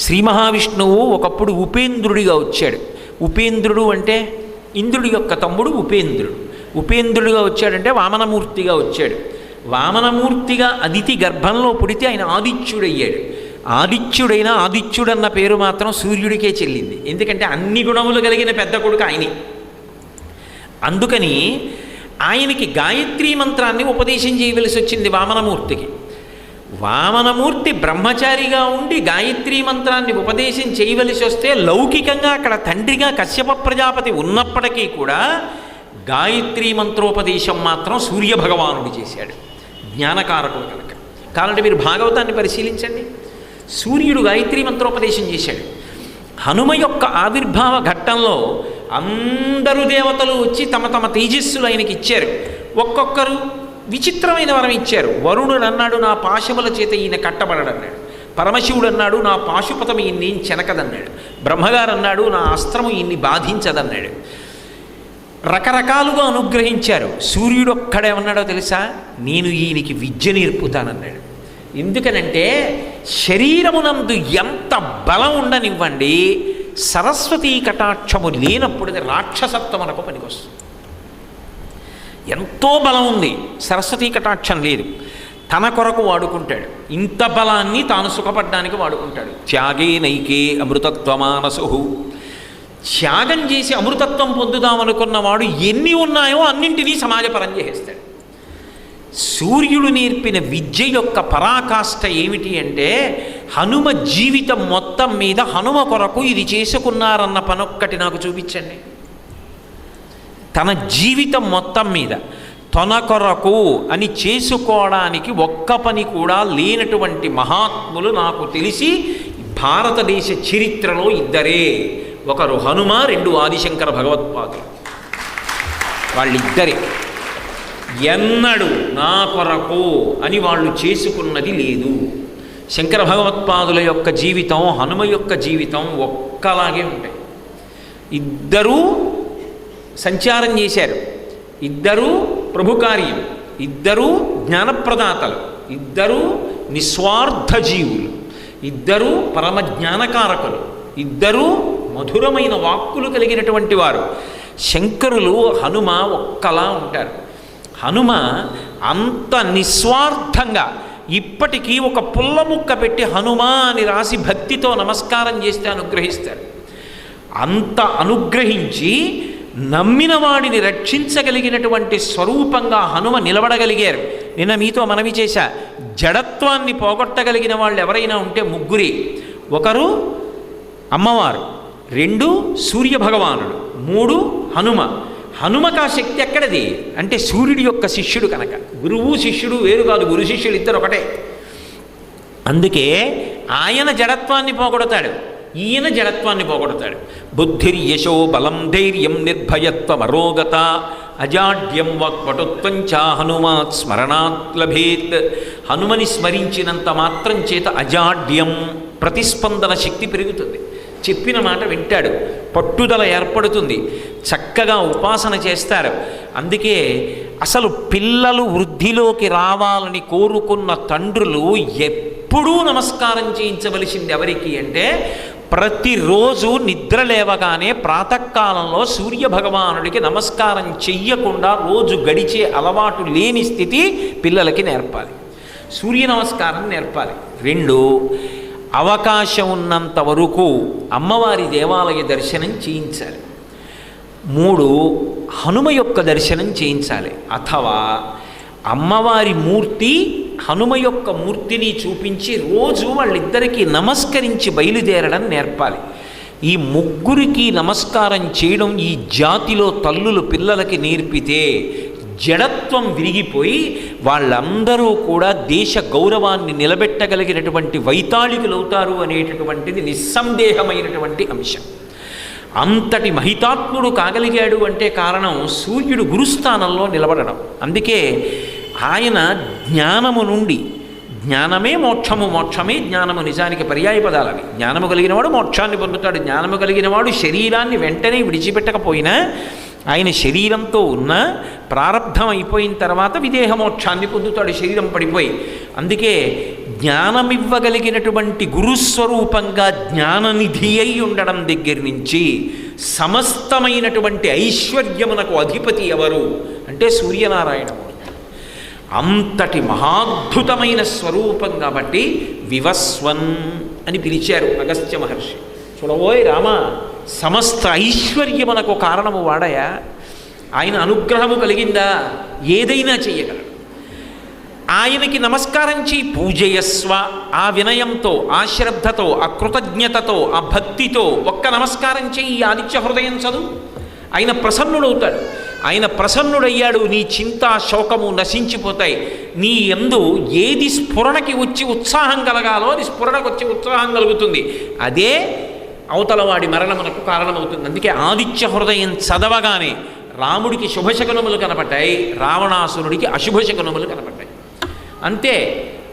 శ్రీ మహావిష్ణువు ఒకప్పుడు ఉపేంద్రుడిగా వచ్చాడు. ఉపేంద్రుడు అంటే ఇంద్రుడి యొక్క తమ్ముడు ఉపేంద్రుడు. ఉపేంద్రుడిగా వచ్చాడంటే వామనమూర్తిగా వచ్చాడు. వామనమూర్తిగా అదితి గర్భంలో పుడితే ఆయన ఆదిత్యుడయ్యాడు. ఆదిత్యుడైన ఆదిత్యుడన్న పేరు మాత్రం సూర్యుడికే చెల్లింది. ఎందుకంటే అన్ని గుణములు కలిగిన పెద్ద కొడుకు ఆయనే. అందుకని ఆయనకి గాయత్రీ మంత్రాన్ని ఉపదేశం చేయవలసి వచ్చింది వామనమూర్తికి. వామనమూర్తి బ్రహ్మచారిగా ఉండి గాయత్రీ మంత్రాన్ని ఉపదేశం చేయవలసి వస్తే లౌకికంగా అక్కడ తండ్రిగా కశ్యప ప్రజాపతి ఉన్నప్పటికీ కూడా గాయత్రీ మంత్రోపదేశం మాత్రం సూర్యభగవానుడు చేశాడు, జ్ఞానకారకుడు కనుక. కాబట్టి మీరు భాగవతాన్ని పరిశీలించండి. సూర్యుడు గాయత్రీ మంత్రోపదేశం చేశాడు. హనుమ యొక్క ఆవిర్భావ ఘట్టంలో అందరూ దేవతలు వచ్చి తమ తమ తేజస్సులు ఆయనకి ఇచ్చారు. ఒక్కొక్కరు విచిత్రమైన వరం ఇచ్చారు. వరుణుడు అన్నాడు, నా పాశముల చేత ఈయన కట్టబడడన్నాడు. పరమశివుడు అన్నాడు, నా పాశుపతం ఈయన్ని చెనకదన్నాడు. బ్రహ్మగారు అన్నాడు, నా అస్త్రము ఈయన్ని బాధించదన్నాడు. రకరకాలుగా అనుగ్రహించారు. సూర్యుడు ఒక్కడేమన్నాడో తెలుసా? నేను ఈయనకి విద్య నేర్పుతానన్నాడు. ఎందుకనంటే శరీరమునందు ఎంత బలం ఉండనివ్వండి, సరస్వతీ కటాక్షము లేనప్పుడు అది రాక్షసత్వమునకు పనికొస్తుంది. ఎంతో బలం ఉంది, సరస్వతీ కటాక్షం లేదు, తన కొరకు వాడుకుంటాడు. ఇంత బలాన్ని తాను సుఖపడ్డానికి వాడుకుంటాడు. త్యాగే నైకే అమృతత్వమానసు. త్యాగం చేసి అమృతత్వం పొందుదామనుకున్నవాడు ఎన్ని ఉన్నాయో అన్నింటినీ సమాజపరం చేసేస్తాడు. సూర్యుడు నేర్పిన విద్య యొక్క పరాకాష్ఠ ఏమిటి అంటే, హనుమ జీవితం మొత్తం మీద హనుమ కొరకు ఇది చేసుకున్నారన్న పనొక్కటి నాకు చూపించండి. తన జీవితం మొత్తం మీద తన కొరకు అని చేసుకోవడానికి ఒక్క పని కూడా లేనటువంటి మహాత్ములు నాకు తెలిసి భారతదేశ చరిత్రలో ఇద్దరే. ఒకరు హనుమ, రెండు ఆదిశంకర భగవత్పాదులు. వాళ్ళిద్దరే. ఎన్నడూ నా కొరకు అని వాళ్ళు చేసుకున్నది లేదు. శంకర భగవత్పాదుల యొక్క జీవితం, హనుమ యొక్క జీవితం ఒక్కలాగే ఉంటాయి. ఇద్దరూ సంచారం చేశారు, ఇద్దరూ ప్రభు కార్యం, ఇద్దరూ జ్ఞానప్రదాతలు, ఇద్దరూ నిస్వార్థ జీవులు, ఇద్దరూ పరమ జ్ఞానకారకులు, ఇద్దరూ మధురమైన వాక్కులు కలిగినటువంటి వారు. శంకరులు హనుమ ఒక్కలా ఉంటారు. హనుమ అంత నిస్వార్థంగా ఇప్పటికీ ఒక పుల్ల ముక్క పెట్టి హనుమ అని రాసి భక్తితో నమస్కారం చేస్తే అనుగ్రహిస్తారు. అంత అనుగ్రహించి నమ్మిన వాడిని రక్షించగలిగినటువంటి స్వరూపంగా హనుమ నిలబడగలిగారు. నిన్న మీతో మనవి చేశా, జడత్వాన్ని పోగొట్టగలిగిన వాళ్ళు ఎవరైనా ఉంటే ముగ్గురే. ఒకరు అమ్మవారు, రెండు సూర్యభగవానుడు, మూడు హనుమ. హనుమకు ఆ శక్తి ఎక్కడది అంటే సూర్యుడి యొక్క శిష్యుడు కనుక. గురువు శిష్యుడు వేరు కాదు, గురు శిష్యుడు ఇద్దరు ఒకటే. అందుకే ఆయన జడత్వాన్ని పోగొడతాడు, ఈయన జడత్వాన్ని పోగొడతాడు. బుద్ధిర్యశో బలం ధైర్యం నిర్భయత్వం అరోగత అజాడ్యం వాక్పటుత్వం చ హనుమాత్ స్మరణాత్ లభేత్. హనుమని స్మరించినంత మాత్రం చేత అజాడ్యం, ప్రతిస్పందన శక్తి పెరుగుతుంది. చెప్పిన మాట వింటాడు, పట్టుదల ఏర్పడుతుంది, చక్కగా ఉపాసన చేస్తారు. అందుకే అసలు పిల్లలు వృద్ధిలోకి రావాలని కోరుకున్న తండ్రులు ఎప్పుడూ నమస్కారం చేయించవలసింది ఎవరికి అంటే, ప్రతిరోజు నిద్ర లేవగానే ప్రాతకాలంలో సూర్యభగవానుడికి నమస్కారం చెయ్యకుండా రోజు గడిచే అలవాటు లేని స్థితి పిల్లలకి నేర్పాలి. సూర్య నమస్కారం నేర్పాలి. రెండు, అవకాశం ఉన్నంత వరకు అమ్మవారి దేవాలయ దర్శనం చేయించాలి. మూడు, హనుమ యొక్క దర్శనం చేయించాలి. అథవా అమ్మవారి మూర్తి హనుమ యొక్క మూర్తిని చూపించి రోజు వాళ్ళిద్దరికీ నమస్కరించి బయలుదేరడం నేర్పాలి. ఈ ముగ్గురికి నమస్కారం చేయడం ఈ జాతిలో తల్లులు పిల్లలకి నేర్పితే జడత్వం విరిగిపోయి వాళ్ళందరూ కూడా దేశ గౌరవాన్ని నిలబెట్టగలిగినటువంటి వైతాళికులు అవుతారు అనేటటువంటిది నిస్సందేహమైనటువంటి అంశం. అంతటి మహితాత్ముడు కాగలిగాడు అంటే కారణం సూర్యుడు గురుస్థానంలో నిలబడడం. అందుకే ఆయన జ్ఞానము నుండి, జ్ఞానమే మోక్షము, మోక్షమే జ్ఞానము, నిజానికి పర్యాయ పదాలవి. జ్ఞానము కలిగినవాడు మోక్షాన్ని పొందుతాడు. జ్ఞానము కలిగినవాడు శరీరాన్ని వెంటనే విడిచిపెట్టకపోయినా ఆయన శరీరంతో ఉన్న ప్రారంధం అయిపోయిన తర్వాత విదేహ మోక్షాన్ని పొందుతాడు, శరీరం పడిపోయి. అందుకే జ్ఞానమివ్వగలిగినటువంటి గురుస్వరూపంగా జ్ఞాననిధి అయి ఉండడం దగ్గర నుంచి సమస్తమైనటువంటి ఐశ్వర్యమునకు అధిపతి ఎవరు అంటే సూర్యనారాయణమూర్తి. అంతటి మహాద్భుతమైన స్వరూపం కాబట్టి వివస్వన్ అని పిలిచారు అగస్త్య మహర్షి. చూడబోయ్ రామ, సమస్త ఐశ్వర్యమునకు కారణము వాడయా. ఆయన అనుగ్రహము కలిగిందా ఏదైనా చెయ్యగలడు. ఆయనకి నమస్కారం చేయి, పూజయస్వ. ఆ వినయంతో, ఆ శ్రద్ధతో, ఆ కృతజ్ఞతతో, ఆ భక్తితో ఒక్క నమస్కారం చేయి. ఈ ఆదిత్య హృదయం చదువు, ఆయన ప్రసన్నుడవుతాడు. ఆయన ప్రసన్నుడయ్యాడు, నీ చింత శోకము నశించిపోతాయి. నీ యందు ఏది స్ఫురణకి వచ్చి ఉత్సాహం కలగాలో అది స్ఫురణకు వచ్చి ఉత్సాహం కలుగుతుంది. అదే అవతలవాడి మరణమునకు కారణమవుతుంది. అందుకే ఆదిత్య హృదయం చదవగానే రాముడికి శుభశకునములు కనపడ్డాయి, రావణాసురుడికి అశుభశకునములు కనపడ్డాయి. అంతే.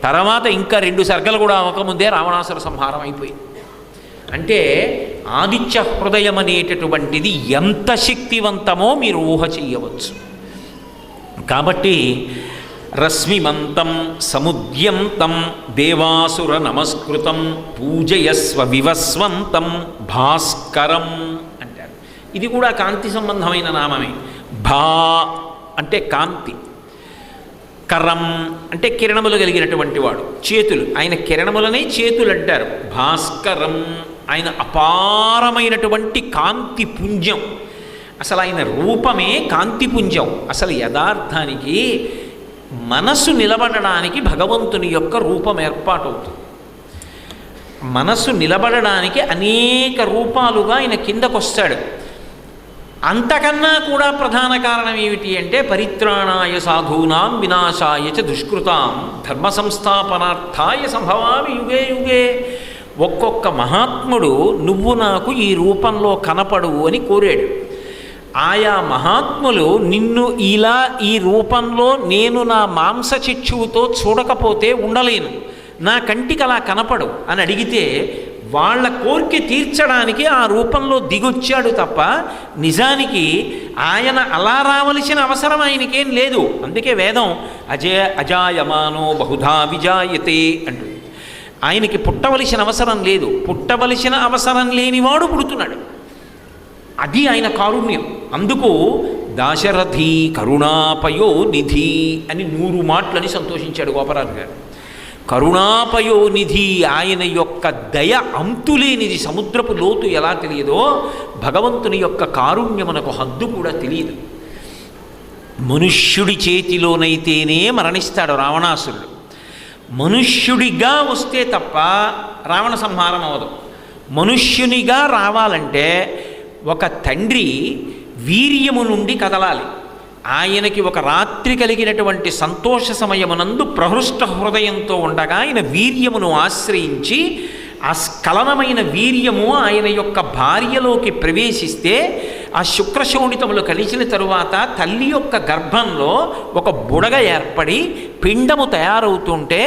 తర్వాత ఇంకా 2 సర్గలు కూడా అవ్వకముందే రావణాసుర సంహారం అయిపోయింది. అంటే ఆదిత్య హృదయం అనేటటువంటిది ఎంత శక్తివంతమో మీరు ఊహ చెయ్యవచ్చు. కాబట్టి రశ్మిమంతం సముద్యంతం దేవాసుర నమస్కృతం పూజయస్వ వివస్వంతం భాస్కరం అంటారు. ఇది కూడా కాంతి సంబంధమైన నామమే. భా అంటే కాంతి, కరం అంటే కిరణములు కలిగినటువంటి వాడు, చేతులు. ఆయన కిరణములనే చేతులు అంటారు. భాస్కరం ఆయన అపారమైనటువంటి కాంతి పుంజం. అసలు ఆయన రూపమే కాంతి పుంజం. అసలు యథార్థానికి మనసు నిలబడడానికి భగవంతుని యొక్క రూపం ఏర్పాటవుతుంది. మనసు నిలబడడానికి అనేక రూపాలుగా ఆయన కిందకొస్తాడు. అంతకన్నా కూడా ప్రధాన కారణం ఏమిటి అంటే పరిత్రాణాయ సాధూనాం వినాశాయ చ దుష్కృతాం ధర్మ సంస్థాపనార్థాయ సంభవామి యుగే యుగే. ఒక్కొక్క మహాత్ముడు నువ్వు నాకు ఈ రూపంలో కనపడు అని కోరాడు. ఆయా మహాత్ములు నిన్ను ఇలా ఈ రూపంలో నేను నా మాంసచిక్షువుతో చూడకపోతే ఉండలేను, నా కంటికి అలా కనపడు అని అడిగితే వాళ్ళ కోరిక తీర్చడానికి ఆ రూపంలో దిగొచ్చాడు తప్ప నిజానికి ఆయన అలా రావలసిన అవసరం ఆయనకేం లేదు. అందుకే వేదం అజాయమానో బహుధా విజాయతే అంటుంది. ఆయనకి పుట్టవలసిన అవసరం లేదు. పుట్టవలసిన అవసరం లేనివాడు పుడుతున్నాడు. అది ఆయన కారుణ్యం. అందుకు దాశరథి కరుణాపయో నిధి అని 100 మాటలని సంతోషించాడు గోపరాజు గారు. కరుణాపయోనిధి, ఆయన యొక్క దయ అంతులేనిది. సముద్రపు లోతు ఎలా తెలియదో భగవంతుని యొక్క కారుణ్యమునకు హద్దు కూడా తెలియదు. మనుష్యుడి చేతిలోనైతేనే మరణిస్తాడు రావణాసురుడు. మనుష్యుడిగా వస్తే తప్ప రావణ సంహారం అవ్వదు. మనుష్యునిగా రావాలంటే ఒక తండ్రి వీర్యము నుండి కదలాలి. ఆయనకి ఒక రాత్రి కలిగినటువంటి సంతోష సమయమునందు ప్రహృష్ట హృదయంతో ఉండగా ఆయన వీర్యమును ఆశ్రయించి ఆ స్ఖలనమైన వీర్యము ఆయన యొక్క భార్యలోకి ప్రవేశిస్తే ఆ శుక్రశోణితములు కలిసిన తరువాత తల్లి యొక్క గర్భంలో ఒక బుడగ ఏర్పడి పిండము తయారవుతుంటే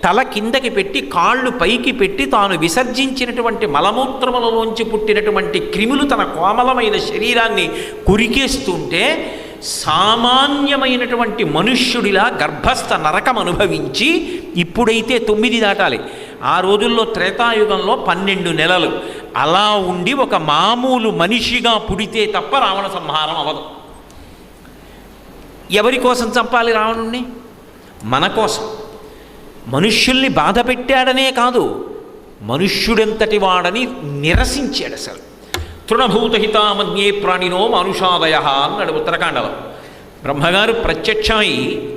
తల కిందకి పెట్టి కాళ్ళు పైకి పెట్టి తాను విసర్జించినటువంటి మలమూత్రములలోంచి పుట్టినటువంటి క్రిములు తన కోమలమైన శరీరాన్ని కురికేస్తుంటే సామాన్యమైనటువంటి మనుష్యుడిలా గర్భస్థ నరకం అనుభవించి ఇప్పుడైతే 9 దాటాలి. ఆ రోజుల్లో త్రేతాయుగంలో 12 నెలలు అలా ఉండి ఒక మామూలు మనిషిగా పుడితే తప్ప రావణ సంహారం అవ్వదు. ఎవరి కోసం చంపాలి రావణుణ్ణి? మన కోసం. మనుష్యుల్ని బాధ పెట్టాడనే కాదు, మనుష్యుడెంతటి వాడని నిరసించాడు. అసలు తృణభూతహితామన్యే ప్రాణినో మానుషాదయ అన్నాడు ఉత్తరాఖండలో. బ్రహ్మగారు ప్రత్యక్షమై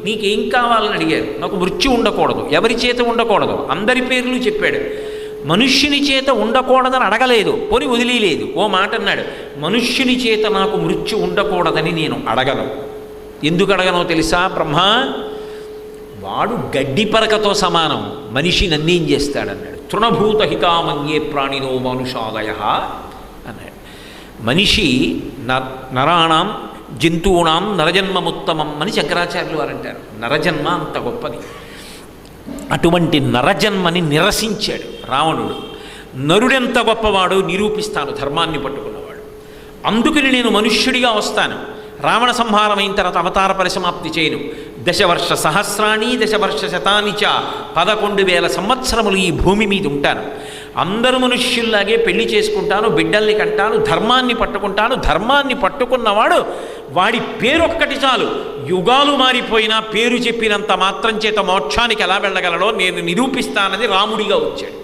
నీకేం కావాలని అడిగారు. నాకు మృత్యు ఉండకూడదు, ఎవరి చేత ఉండకూడదు, అందరి పేర్లు చెప్పాడు. మనుష్యుని చేత ఉండకూడదని అడగలేదు, పోని వదిలేదు. ఓ మాట అన్నాడు, మనుష్యుని చేత నాకు మృత్యు ఉండకూడదని నేను అడగను. ఎందుకు అడగనో తెలుసా? బ్రహ్మ వాడు గడ్డి పరకతో సమానం, మనిషి నన్నేం చేస్తాడన్నాడు. తృణభూతహితామన్యే ప్రాణినో మానుషాదయ అన్నాడు. మనిషి నరాణం జంతువునాం నరజన్మముత్తమం అని శంకరాచార్యులు వారు అంటారు. నరజన్మ అంత గొప్పది. అటువంటి నరజన్మని నిరసించాడు రావణుడు. నరుడెంత గొప్పవాడో నిరూపిస్తాను ధర్మాన్ని పట్టుకున్నవాడు. అందుకని నేను మనుష్యుడిగా వస్తాను. రావణ సంహారం అయిన తర్వాత అవతార పరిసమాప్తి చేయను. దశవర్ష సహస్రాణి దశవర్ష శతాని చ 11,000 సంవత్సరములు ఈ భూమి మీద ఉంటాను. అందరు మనుష్యుల్లాగే పెళ్లి చేసుకుంటాను, బిడ్డల్ని కంటాను, ధర్మాన్ని పట్టుకుంటాను. ధర్మాన్ని పట్టుకున్నవాడు వాడి పేరొక్కటి చాలు, యుగాలు మారిపోయినా పేరు చెప్పినంత మాత్రం చేత మోక్షానికి ఎలా వెళ్ళగలడో నేను నిరూపిస్తానని రాముడిగా వచ్చాడు.